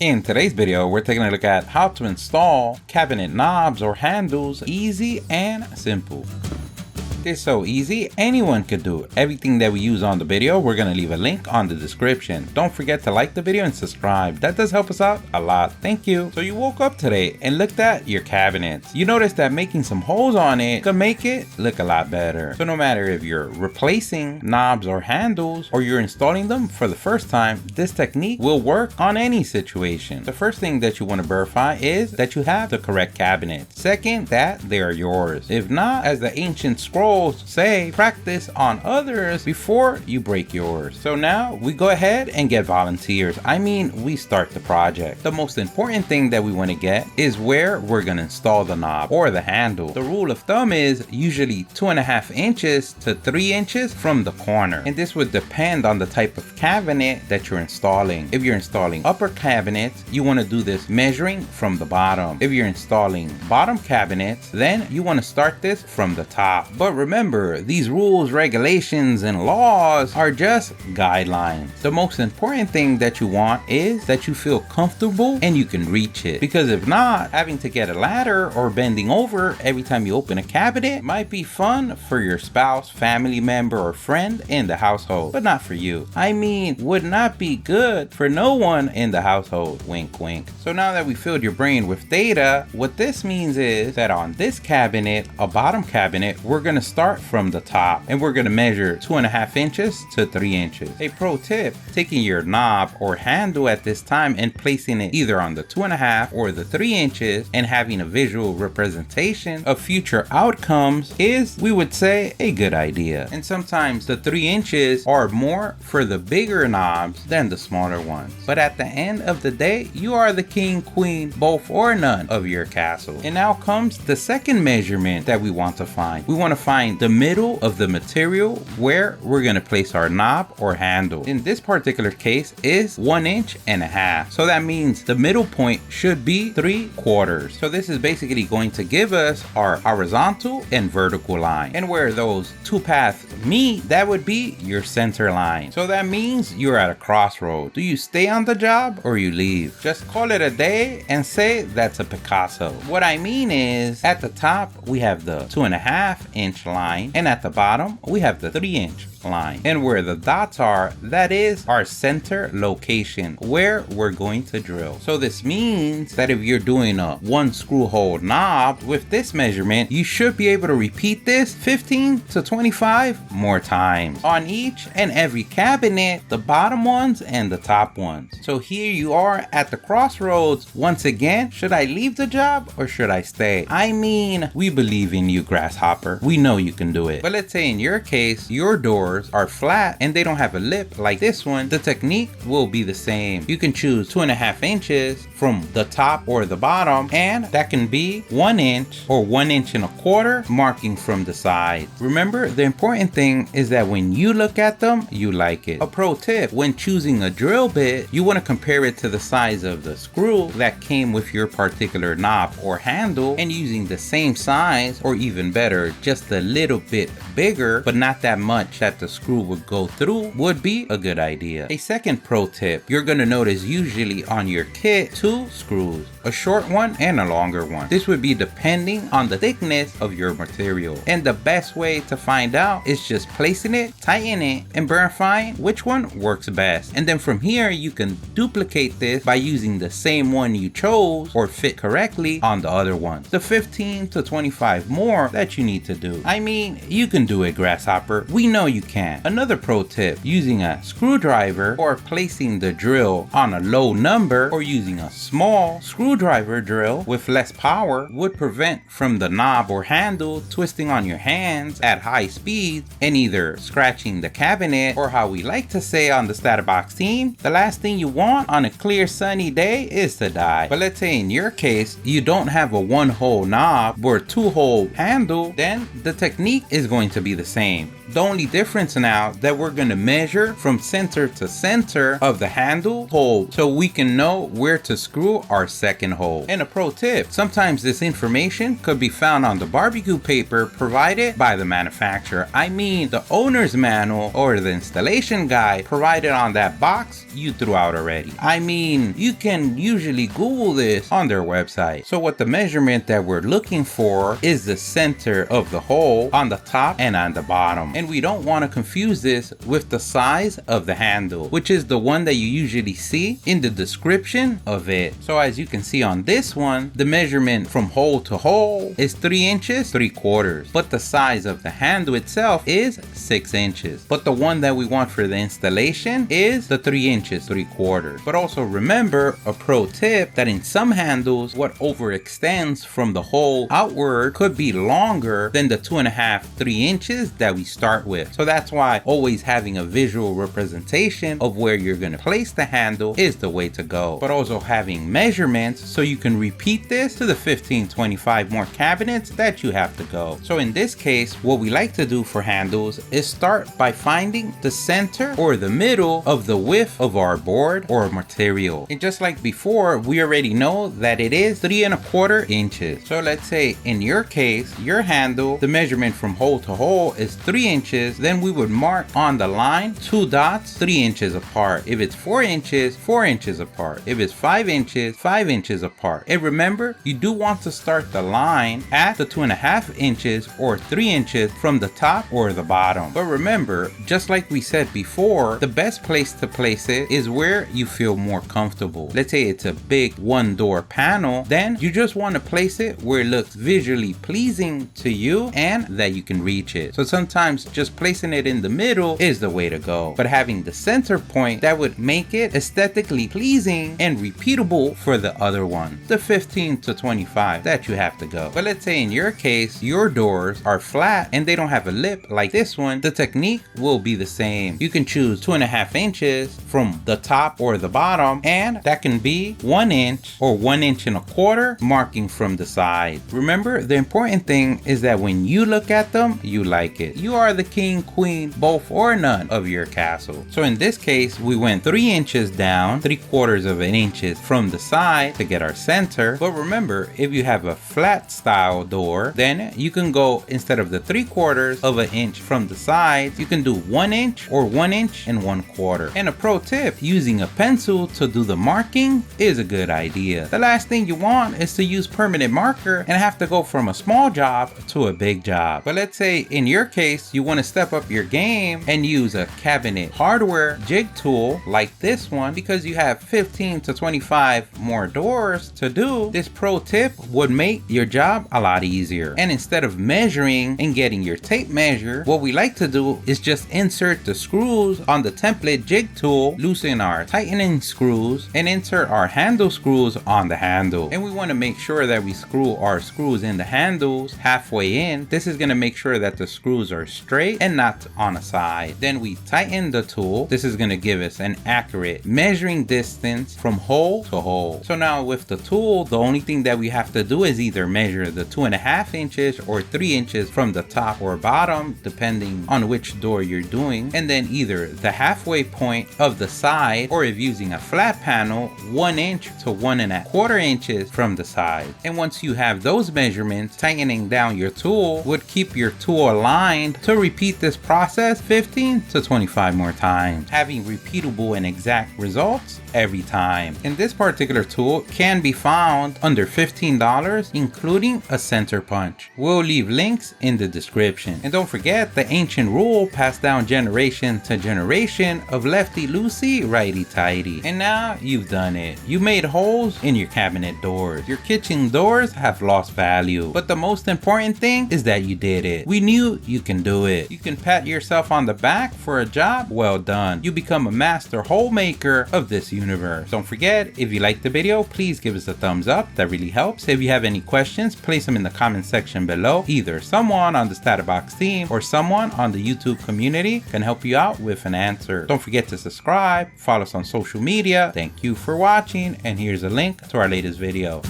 In today's video, we're taking a look at how to install cabinet knobs or handles easy and simple. It's so easy, anyone could do it. Everything that we use on the video, we're going to leave a link on the description. Don't forget to like the video and subscribe. That does help us out a lot. Thank you. So you woke up today and looked at your cabinets. You noticed that making some holes on it could make it look a lot better. So no matter if you're replacing knobs or handles or you're installing them for the first time, this technique will work on any situation. The first thing that you want to verify is that you have the correct cabinets. Second, that they are yours. If not, as the ancient scrolls say, practice on others before you break yours. So now we go ahead and get volunteers. We start the project. The most important thing that we want to get is where we're going to install the knob or the handle. The rule of thumb is usually 2.5 inches to 3 inches from the corner. And this would depend on the type of cabinet that you're installing. If you're installing upper cabinets, you want to do this measuring from the bottom. If you're installing bottom cabinets, then you want to start this from the top. But remember, these rules, regulations, and laws are just guidelines. The most important thing that you want is that you feel comfortable and you can reach it. Because if not, having to get a ladder or bending over every time you open a cabinet might be fun for your spouse, family member, or friend in the household, but not for you. Would not be good for no one in the household. Wink, wink. So now that we filled your brain with data, what this means is that on this cabinet, a bottom cabinet, we're going to start from the top and we're going to measure 2.5 inches to 3 inches. A pro tip, taking your knob or handle at this time and placing it either on the 2.5 or the 3 inches and having a visual representation of future outcomes is, we would say, a good idea. And sometimes the 3 inches are more for the bigger knobs than the smaller ones. But at the end of the day, you are the king, queen, both or none of your castle. And now comes the second measurement that we want to find. We want to find the middle of the material where we're going to place our knob or handle. In this particular case is 1.5 inches. So that means the middle point should be 3/4. So this is basically going to give us our horizontal and vertical line. And where those two paths meet, that would be your center line. So that means you're at a crossroad. Do you stay on the job or you leave? Just call it a day and say that's a Picasso. What I mean is, at the top we have the 2.5-inch line, and at the bottom we have the 3-inch line. And where the dots are, that is our center location where we're going to drill. So this means that if you're doing a 1 screw hole knob with this measurement, you should be able to repeat this 15 to 25 more times on each and every cabinet, the bottom ones and the top ones. So here you are at the crossroads. Once again, should I leave the job or should I stay? We believe in you, grasshopper. We know you can do it. But let's say in your case, your doors are flat and they don't have a lip like this one. The technique will be the same. You can choose 2.5 inches from the top or the bottom, and that can be 1 inch or 1.25 inches marking from the side. Remember, the important thing is that when you look at them, you like it. A pro tip, when choosing a drill bit, you want to compare it to the size of the screw that came with your particular knob or handle, and using the same size, or even better, just a little bit bigger but not that much that the screw would go through, would be a good idea. A second pro tip, you're going to notice usually on your kit 2 screws, a short one and a longer one. This would be depending on the thickness of your material, and the best way to find out is just placing it, tightening it, and verifying which one works best. And then from here you can duplicate this by using the same one you chose or fit correctly on the other ones. The 15 to 25 more that you need to do. You can do it, grasshopper. We know you can. Another pro tip, using a screwdriver or placing the drill on a low number or using a small screwdriver drill with less power would prevent from the knob or handle twisting on your hands at high speed and either scratching the cabinet, or how we like to say on the StatUpBox team, the last thing you want on a clear sunny day is to die. But let's say in your case you don't have a 1-hole knob or a 2-hole handle, then the technique is going to be the same. The only difference difference now that we're going to measure from center to center of the handle hole so we can know where to screw our second hole. And a pro tip, sometimes this information could be found on the barbecue paper provided by the manufacturer. I mean the owner's manual or the installation guide provided on that box you threw out already. I mean, you can usually Google this on their website. So what the measurement that we're looking for is the center of the hole on the top and on the bottom. And we don't want to confuse this with the size of the handle, which is the one that you usually see in the description of it. So as you can see on this one, the measurement from hole to hole is 3 inches 3/4, but the size of the handle itself is 6 inches. But the one that we want for the installation is the 3 inches 3/4. But also remember, a pro tip, that in some handles, what overextends from the hole outward could be longer than the 2.5 3 inches that we start with. So that's why always having a visual representation of where you're going to place the handle is the way to go. But also having measurements so you can repeat this to the 15-25 more cabinets that you have to go. So in this case, what we like to do for handles is start by finding the center or the middle of the width of our board or material. And just like before, we already know that it is 3.25 inches. So let's say in your case, your handle, the measurement from hole to hole is 3 inches. Then we would mark on the line 2 dots 3 inches apart. If it's 4 inches, 4 inches apart. If it's 5 inches, 5 inches apart. And remember, you do want to start the line at the 2.5 inches or 3 inches from the top or the bottom. But remember, just like we said before, the best place to place it is where you feel more comfortable. Let's say it's a big one door panel, then you just want to place it where it looks visually pleasing to you and that you can reach it. So sometimes just placing it in the middle is the way to go, but having the center point, that would make it aesthetically pleasing and repeatable for the other one, the 15-25 that you have to go. But let's say in your case, your doors are flat and they don't have a lip like this one, the technique will be the same. You can choose 2.5 inches from the top or the bottom, and that can be 1 inch or 1.25 inches marking from the side. Remember, the important thing is that when you look at them, you like it. You are the king, queen, both or none of your castle. So in this case, we went 3 inches down, 3/4 inches from the side to get our center. But remember, if you have a flat style door, then you can go, instead of the 3/4 inch from the sides, you can do 1 inch or 1.25 inches. And a pro tip, using a pencil to do the marking is a good idea. The last thing you want is to use permanent marker and have to go from a small job to a big job. But let's say in your case, you want to step up your game and use a cabinet hardware jig tool like this one, because you have 15-25 more doors to do. This pro tip would make your job a lot easier. And instead of measuring and getting your tape measure, what we like to do is just insert the screws on the template jig tool, loosen our tightening screws, and insert our handle screws on the handle. And we want to make sure that we screw our screws in the handles halfway in. This is going to make sure that the screws are straight and not on a side. Then we tighten the tool. This is going to give us an accurate measuring distance from hole to hole. So now with the tool, the only thing that we have to do is either measure the 2.5 inches or 3 inches from the top or bottom, depending on which door you're doing, and then either the halfway point of the side, or if using a flat panel, 1 inch to 1.25 inches from the side. And once you have those measurements, tightening down your tool would keep your tool aligned to repeat this process 15-25 more times, having repeatable and exact results every time. And this particular tool can be found under $15, including a center punch. We'll leave links in the description. And don't forget the ancient rule passed down generation to generation of lefty loosey, righty tighty. And now you've done it. You made holes in your cabinet doors. Your kitchen doors have lost value. But the most important thing is that you did it. We knew you can do it. You can pat yourself on the back for a job well done. You become a master hole maker of this universe. Don't forget, if you liked the video, please give us a thumbs up. That really helps. If you have any questions, place them in the comment section below. Either someone on the StatUpBox team or someone on the YouTube community can help you out with an answer. Don't forget to subscribe, follow us on social media. Thank you for watching, and here's a link to our latest video.